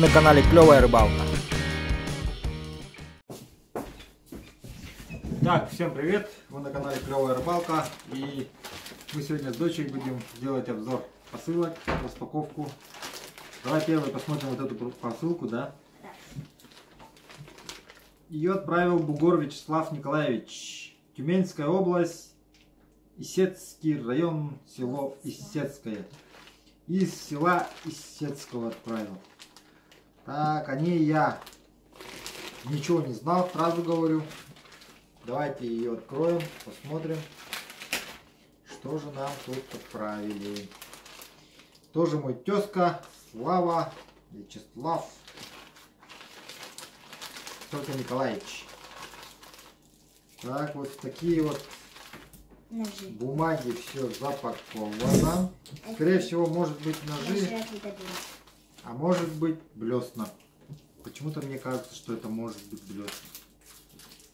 на канале Клевая Рыбалка. Так, всем привет! Вы на канале Клевая Рыбалка, и мы сегодня с дочей будем делать обзор посылок, распаковку. Давай первый посмотрим вот эту посылку, да? Ее отправил Бугор Вячеслав Николаевич, Тюменская область, Исетский район, село Исетское. Из села Исетского отправил. Так, о ней я ничего не знал, сразу говорю. Давайте ее откроем, посмотрим, что же нам тут отправили. Тоже мой тезка, Слава Вячеслав, только Николаевич. Так, вот такие вот ножи. Бумаги, все запаковано. Скорее всего, может быть ножи, а может быть блесна. Почему-то мне кажется, что это может быть блесна.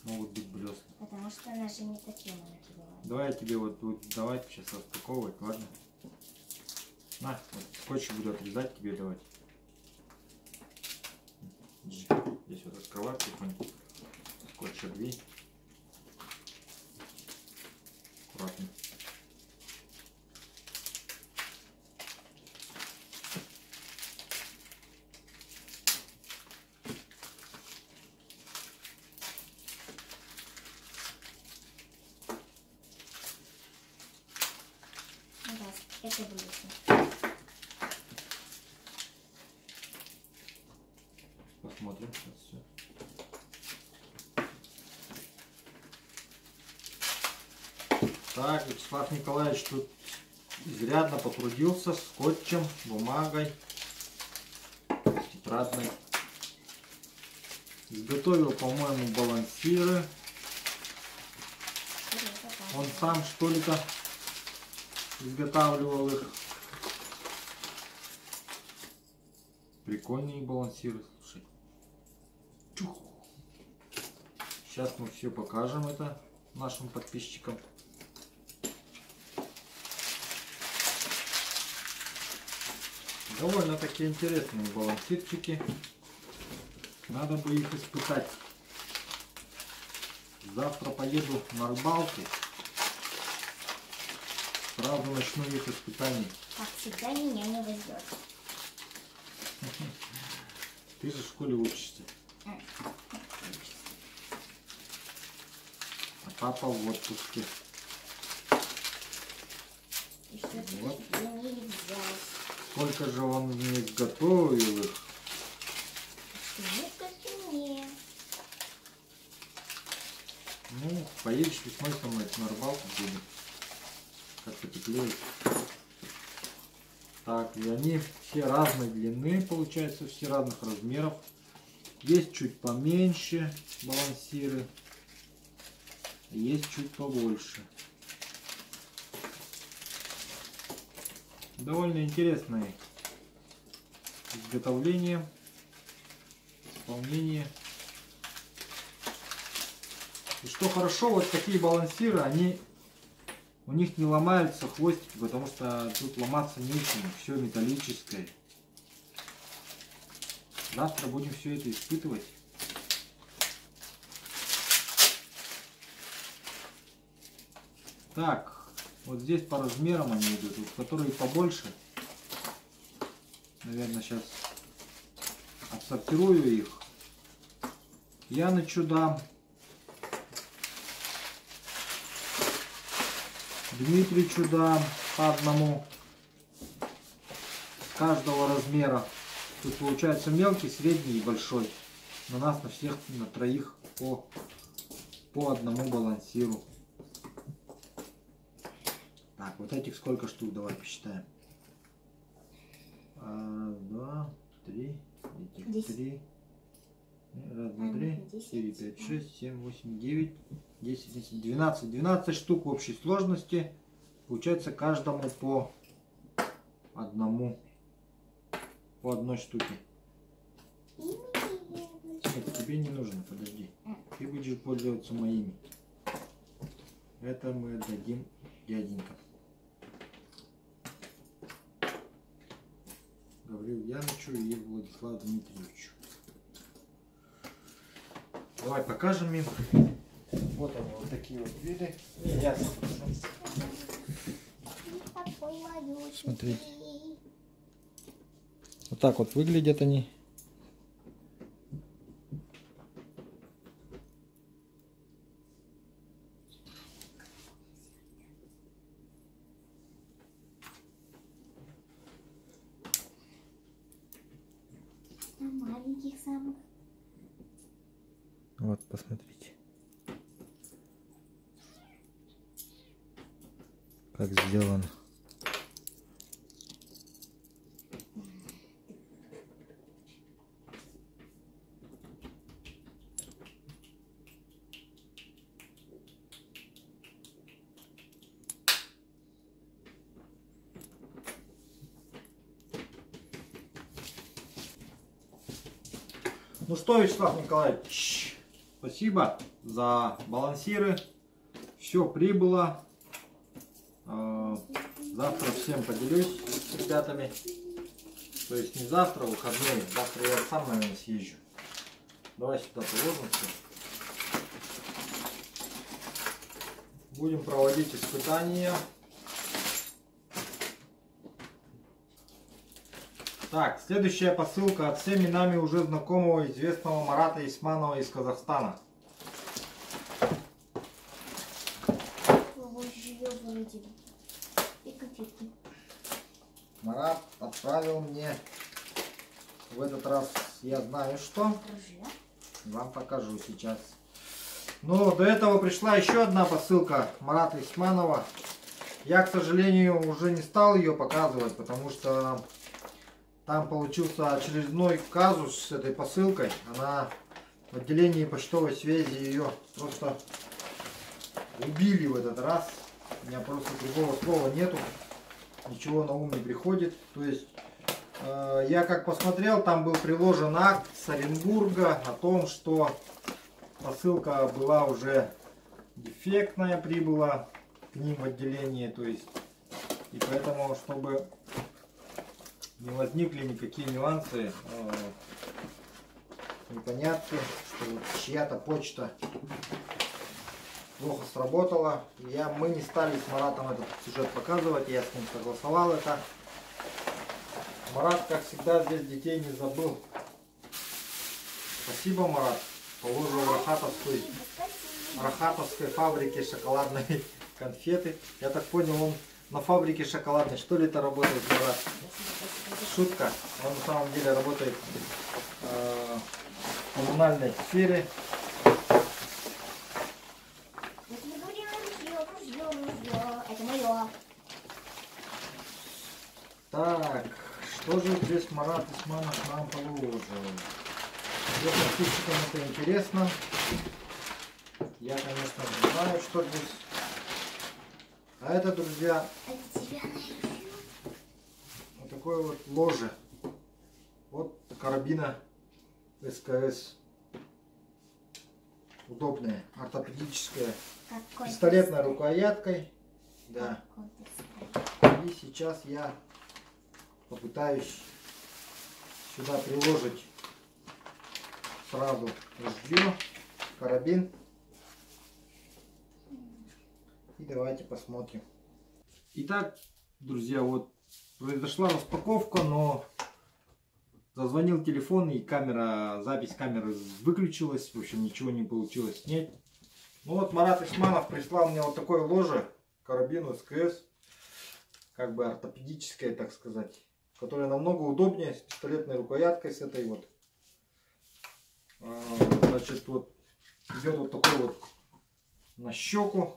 Могут быть блесна. Потому что ножи не такие маленькие бывают. Давай я тебе вот давай сейчас распаковывать, ладно? На, вот скотч буду отрезать, тебе давать. Здесь вот открывай потихоньку. Скотч обвей. Аккуратно. Это будет. Посмотрим сейчас все. Так, Вячеслав Николаевич тут изрядно потрудился скотчем, бумагой, тетрадной. Изготовил, по-моему, балансиры. Он сам что ли-то изготавливал их. Прикольные балансиры, слушай. Чух. Сейчас мы все покажем это нашим подписчикам. Довольно такие интересные балансирчики. Надо бы их испытать. Завтра поеду на рыбалку. Сразу начну их испытаний. Как всегда, меня не возьмет. Ты же в школе учишься. А папа в отпуске. И что ты Вот. не взялась? Сколько же он не изготовил их. Ну-ка ты мне. Ну, поедешь весной со мной на рыбалку будем. Как потеплеет. Так, и они все разной длины, получается, все разных размеров. Есть чуть поменьше балансиры, есть чуть побольше. Довольно интересное изготовление, исполнение. И что хорошо, вот такие балансиры, у них не ломаются хвостики, потому что тут ломаться нечем, все металлическое. Завтра будем все это испытывать. Так, вот здесь по размерам они идут, вот, которые побольше. Наверное, сейчас отсортирую их. Янычу дам. Дмитричу дам по одному с каждого размера. Тут получается мелкий, средний и большой. На нас на всех, на троих по одному балансиру. Так, вот этих сколько штук? Давай посчитаем. Раз, два, три. Этих три. Раз, два, три, 4, 5, 6, 7, 8, 9, 10, 10, 12. 12 штук в общей сложности. Получается каждому по одному. По одной штуке. Нет, тебе не нужно, подожди. Ты будешь пользоваться моими. Это мы отдадим дяденька. Гаврил Янычу. Петровичу и Владиславу Дмитриевичу. Давай покажем им. Вот они, вот такие вот виды. Я смотрите. Вот так вот выглядят они. Маленьких самых. Вот, посмотрите. Как сделано. Ну что, Вячеслав Николаевич, спасибо за балансиры. Все прибыло. Завтра всем поделюсь с ребятами. То есть не завтра, выходной. Завтра я сам, наверное, съезжу. Давай сюда положим все. Будем проводить испытания. Так, следующая посылка от всеми нами уже знакомого известного Марата Исманова из Казахстана. Марат отправил мне в этот раз, я знаю что. Вам покажу сейчас. Но до этого пришла еще одна посылка Марата Исманова. Я, к сожалению, уже не стал ее показывать, потому что там получился очередной казус с этой посылкой. Она в отделении почтовой связи ее просто убили в этот раз. У меня просто другого слова нету. Ничего на ум не приходит. То есть я как посмотрел, там был приложен акт с Оренбурга о том, что посылка была уже дефектная, прибыла к ним в отделение. То есть, и поэтому, чтобы не возникли никакие нюансы, непонятки, что вот чья-то почта плохо сработала. Мы не стали с Маратом этот сюжет показывать, я с ним согласовал это. Марат, как всегда, здесь детей не забыл. Спасибо, Марат. Положил рахатовской фабрике шоколадной конфеты. Я так понял, он на фабрике шоколадной, что ли, это работает, Марат? Шутка. Он на самом деле работает в коммунальной сфере. Это мое. Так, что же здесь Марат Исманов нам положил? Если кустикам это интересно. Я, конечно, не знаю, что здесь. А это, друзья, вот такое вот ложе от карабина СКС. Удобное, ортопедическое, пистолетной рукояткой. Да. И сейчас я попытаюсь сюда приложить сразу ружье, карабин. И давайте посмотрим. Итак, друзья, вот произошла распаковка, но зазвонил телефон и запись камеры выключилась. В общем, ничего не получилось снять. Ну вот Марат Исманов прислал мне вот такое ложе, карабин СКС, как бы ортопедическое, так сказать, которое намного удобнее, с пистолетной рукояткой, с этой вот. Значит, вот идет вот такой вот на щеку.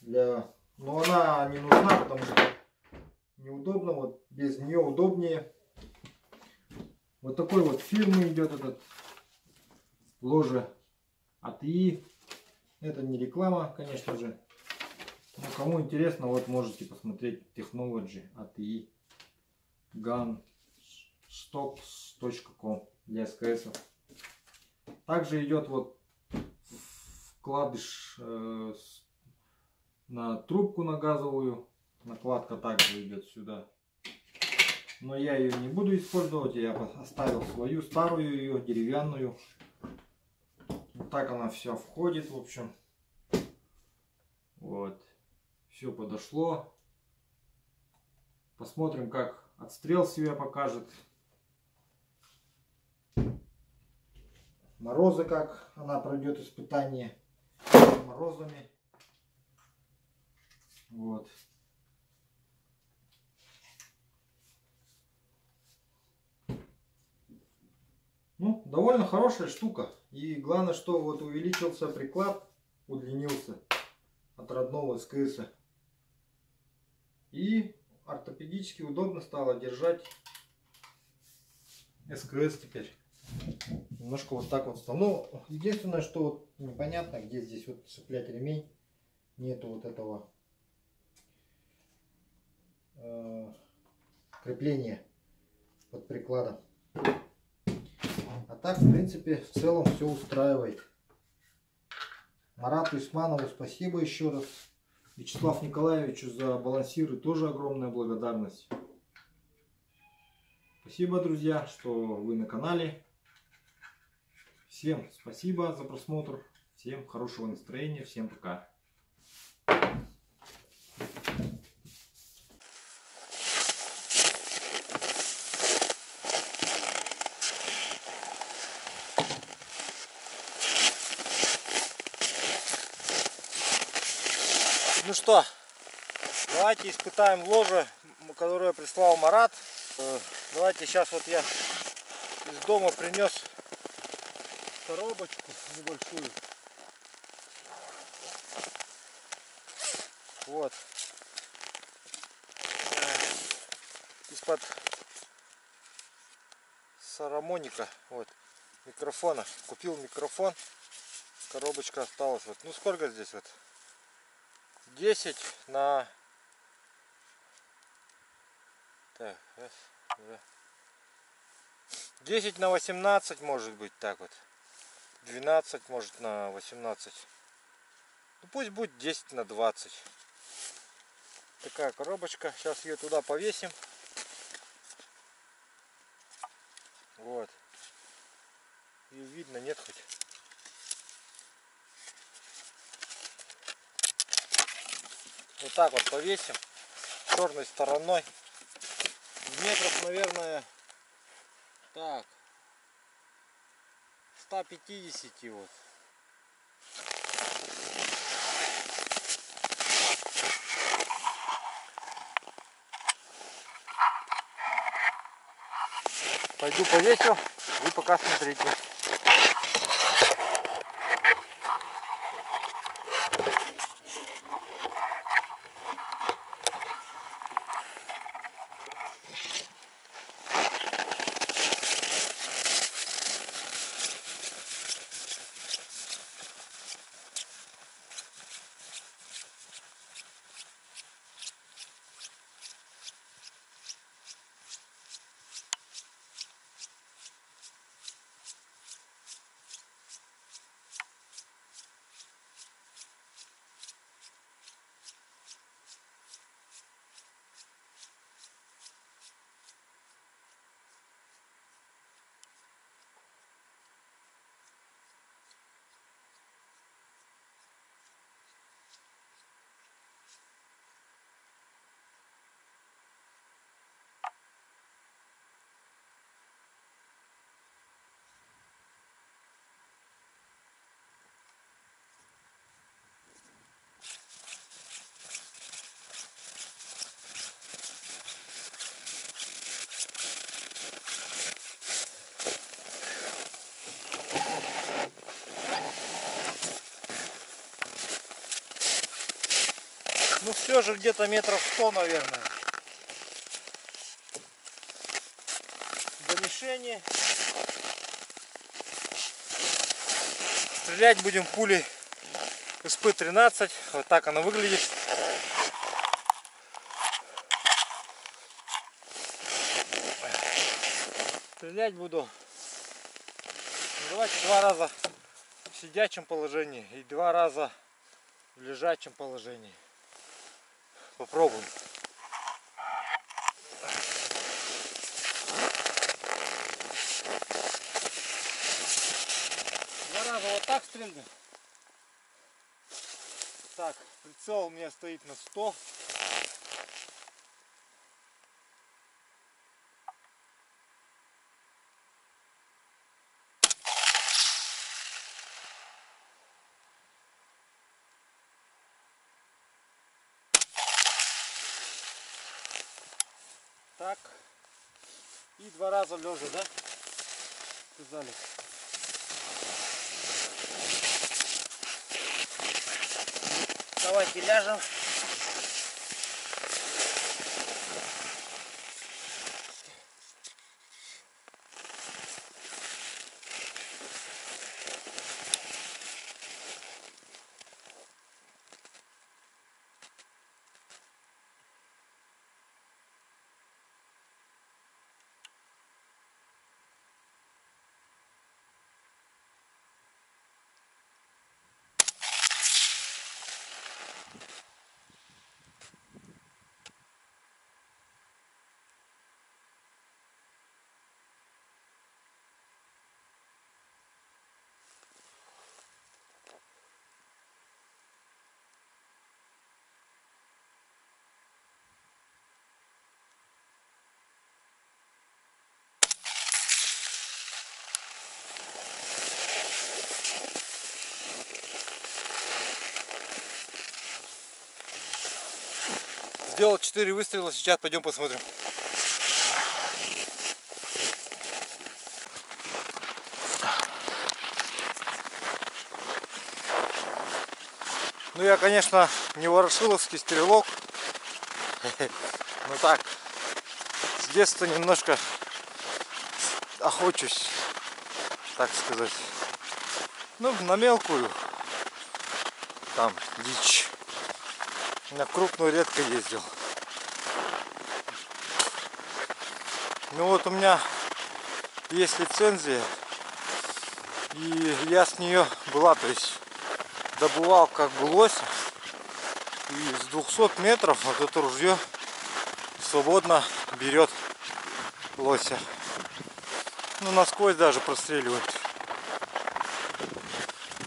Но она не нужна, потому что неудобно, вот без нее удобнее. Вот такой вот фирмы идет этот ложе от ИИ. Это не реклама, конечно же. Но кому интересно, вот можете посмотреть Technology от ИИ. gunstocks.com для СКС. Также идет вот вкладыш на трубку на газовую. Накладка также идет сюда. Но я ее не буду использовать. Я оставил свою старую, ее деревянную. Вот так она вся входит, в общем. Вот. Все подошло. Посмотрим, как отстрел себя покажет. Морозы, как она пройдет испытание морозами. Вот. Ну, довольно хорошая штука. И главное, что вот увеличился приклад, удлинился от родного СКС. И ортопедически удобно стало держать СКС теперь. Немножко вот так вот стало. Ну, единственное, что вот непонятно, где здесь вот цеплять ремень. Нету вот этого крепления под прикладом. А так, в принципе, в целом все устраивает. Марату Исманову спасибо еще раз. Вячеславу Николаевичу за балансиры тоже огромная благодарность. Спасибо, друзья, что вы на канале. Всем спасибо за просмотр. Всем хорошего настроения. Всем пока. Ну что, давайте испытаем ложе, которое прислал Марат. Давайте сейчас вот я из дома принес коробочку небольшую. Вот. Из-под Saramonic, вот, микрофона. Купил микрофон. Коробочка осталась. Вот. Ну сколько здесь вот? 10 на... Так, раз, два. 10 на 18 может быть, так вот. 12 может на 18. Ну пусть будет 10 на 20. Такая коробочка. Сейчас ее туда повесим. Вот. Ее видно, нет хоть? Вот так вот повесим. Черной стороной. Метров, наверное, так, 150 вот. Пойду повесил, вы пока смотрите. Ну все же где-то метров 100, наверное. До мишени. Стрелять будем пулей СП-13. Вот так она выглядит. Стрелять буду. Давайте 2 раза в сидячем положении и 2 раза в лежачем положении. Попробуем. так стрельнем. Так, прицел у меня стоит на 100. Так. И 2 раза лежа, да? Сказали. Давайте ляжем. Сделал 4 выстрела, сейчас пойдем посмотрим. Ну я, конечно, не ворошиловский стрелок, но так, с детства немножко охочусь, так сказать. Ну, на мелкую, там, дичь. На крупную редко ездил. Ну вот у меня есть лицензия, и я с нее была, то есть добывал как бы лося, и с 200 метров вот это ружье свободно берет лося. Ну, насквозь даже простреливает,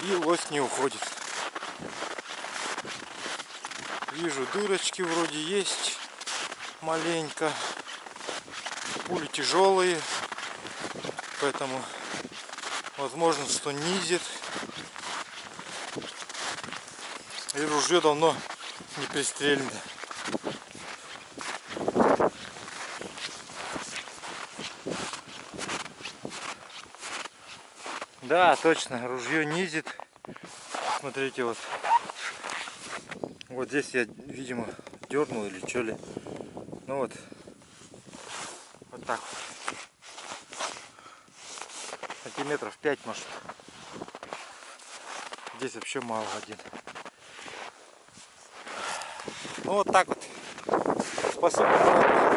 и лось не уходит. Вижу, дырочки вроде есть маленько. Пули тяжелые, поэтому возможно, что низит. И ружье давно не пристрелено. Да, точно, ружье низит. Смотрите, вот. Вот здесь я, видимо, дернул или что ли. Ну вот. Вот так вот. Сантиметров 5, может. Здесь вообще мало один. Ну вот так вот. Спасибо,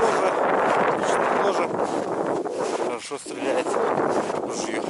тоже. Отлично, тоже. Хорошо стреляет ружье.